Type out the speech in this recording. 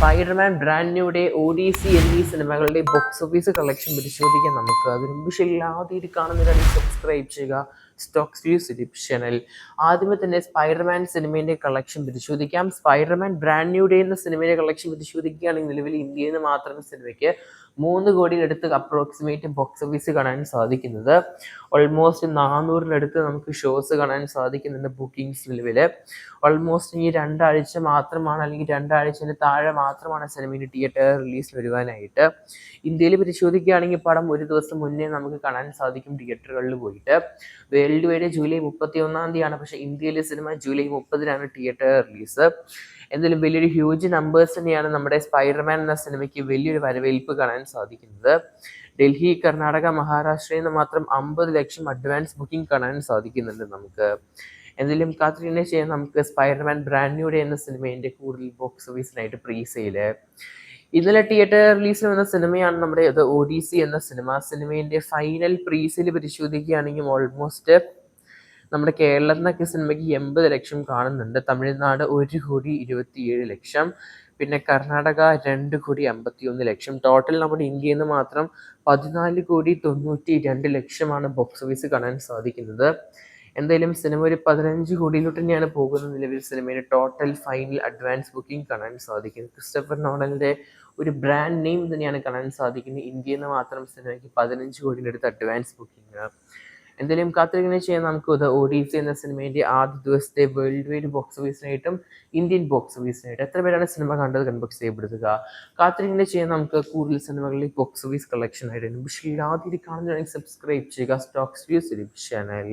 Spiderman brand ന്യൂയുടെ Odissi എന്നീ സിനിമകളുടെ box office collection പരിശോധിക്കാൻ നമുക്ക് അതിന് മുമ്പ് ആദ്യമായിട്ട് കാണുന്നതിനായി സബ്സ്ക്രൈബ് ചെയ്യുക സ്റ്റോക്സ് വ്യൂസ് യൂട്യൂബ് ചാനൽ. ആദ്യമേ തന്നെ സ്പൈഡർമാൻ സിനിമയുടെ കളക്ഷൻ പരിശോധിക്കാം. സ്പൈഡർമാൻ ബ്രാൻഡ് ന്യൂയുടെ എന്ന സിനിമയുടെ കളക്ഷൻ പരിശോധിക്കുകയാണെങ്കിൽ നിലവിൽ ഇന്ത്യയിൽ നിന്ന് മാത്രം സിനിമയ്ക്ക് 3 കോടിയിലടുത്ത് അപ്രോക്സിമേറ്റ് ബോക്സ് ഓഫീസ് കാണാൻ സാധിക്കുന്നത്. ഓൾമോസ്റ്റ് 400-നടുത്ത് നമുക്ക് ഷോസ് കാണാൻ സാധിക്കുന്നുണ്ട് ബുക്കിംഗ്സ് നിലവിൽ. ഓൾമോസ്റ്റ് ഈ 2 ആഴ്ച മാത്രമാണ്, അല്ലെങ്കിൽ 2 ആഴ്ചന് താഴെ മാത്രമാണ് സിനിമയുടെ തിയേറ്റർ റിലീസ് വരുവാനായിട്ട്. ഇന്ത്യയിൽ പരിശോധിക്കുകയാണെങ്കിൽ പടം ഒരു ദിവസം മുന്നേ നമുക്ക് കാണാൻ സാധിക്കും തിയേറ്ററുകളിൽ പോയിട്ട്. വേൾഡ് വൈഡ് ജൂലൈ 31-ാം തീയതിയാണ്, പക്ഷേ ഇന്ത്യയിലെ സിനിമ ജൂലൈ 30-നാണ് തിയേറ്റർ റിലീസ്. എന്തായാലും വലിയൊരു ഹ്യൂജ് നമ്പേഴ്സ് തന്നെയാണ് നമ്മുടെ സ്പൈഡർമാൻ എന്ന സിനിമയ്ക്ക് വലിയൊരു വരവേൽപ്പ് കാണാൻ സാധിക്കുന്നത്. ഡൽഹി, കർണാടക, മഹാരാഷ്ട്രയിൽ നിന്ന് മാത്രം 50 ലക്ഷം അഡ്വാൻസ് ബുക്കിംഗ് കാണാൻ സാധിക്കുന്നുണ്ട് നമുക്ക്. എന്തെങ്കിലും കാത്തിരിനെ ചെയ്യാൻ നമുക്ക് സ്പൈഡർമാൻ ബ്രാൻഡ് ന്യൂഡേ എന്ന സിനിമേൻ്റെ കൂടുതൽ ബോക്സ് ഓഫീസിനായിട്ട് പ്രീസെയില്. ഇന്നലെ തിയേറ്റർ റിലീസിൽ വന്ന സിനിമയാണ് നമ്മുടെ ഒഡീസി എന്ന സിനിമേൻ്റെ ഫൈനൽ പ്രീസെയിൽ പരിശോധിക്കുകയാണെങ്കിൽ ഓൾമോസ്റ്റ് നമ്മുടെ കേരളത്തിൽ നിന്നൊക്കെ സിനിമയ്ക്ക് 80 ലക്ഷം കാണുന്നുണ്ട്. തമിഴ്നാട് 1,27 ലക്ഷം, പിന്നെ കർണാടക 2,51 ലക്ഷം. ടോട്ടൽ നമ്മുടെ ഇന്ത്യയിൽ നിന്ന് മാത്രം 14,92 ലക്ഷമാണ് ബോക്സ് ഓഫീസ് കാണാൻ സാധിക്കുന്നത്. എന്തായാലും സിനിമ ഒരു 15 കോടിയിലോട്ട് തന്നെയാണ് പോകുന്നത്. നിലവിൽ സിനിമയുടെ ടോട്ടൽ ഫൈനൽ അഡ്വാൻസ് ബുക്കിംഗ് കാണാൻ സാധിക്കുന്നത്. ക്രിസ്റ്റഫർ നോളൻ്റെ ഒരു ബ്രാൻഡ് നെയിം തന്നെയാണ് കാണാൻ സാധിക്കുന്നത്. ഇന്ത്യയിൽ നിന്ന് മാത്രം സിനിമയ്ക്ക് 15 കോടിയിലടുത്ത് അഡ്വാൻസ് ബുക്കിംഗ്. എന്തായാലും കാത്തിരിങ്ങനെ ചെയ്യാൻ നമുക്ക് ഒഡീസി എന്ന സിനിമയുടെ ആദ്യ ദിവസത്തെ വേൾഡ് വൈഡ് ബോക്സ് ഓഫീസിനായിട്ടും ഇന്ത്യൻ ബോക്സ് ഓഫീസിനായിട്ടും എത്ര പേരാണ് സിനിമ കണ്ടത് കൺബോക്സ് ചെയ്യപ്പെടുത്തുക. കാത്തിരിങ്ങനെ ചെയ്യാൻ നമുക്ക് കൂടുതൽ സിനിമകളിൽ ബോക്സ് ഓഫീസ് കളക്ഷൻ ആയിട്ട് ആദ്യം കാണുന്നതാണെങ്കിൽ സബ്സ്ക്രൈബ് ചെയ്യുക സ്റ്റോക്സ് വ്യൂസ് യൂട്യൂബ് ചാനൽ.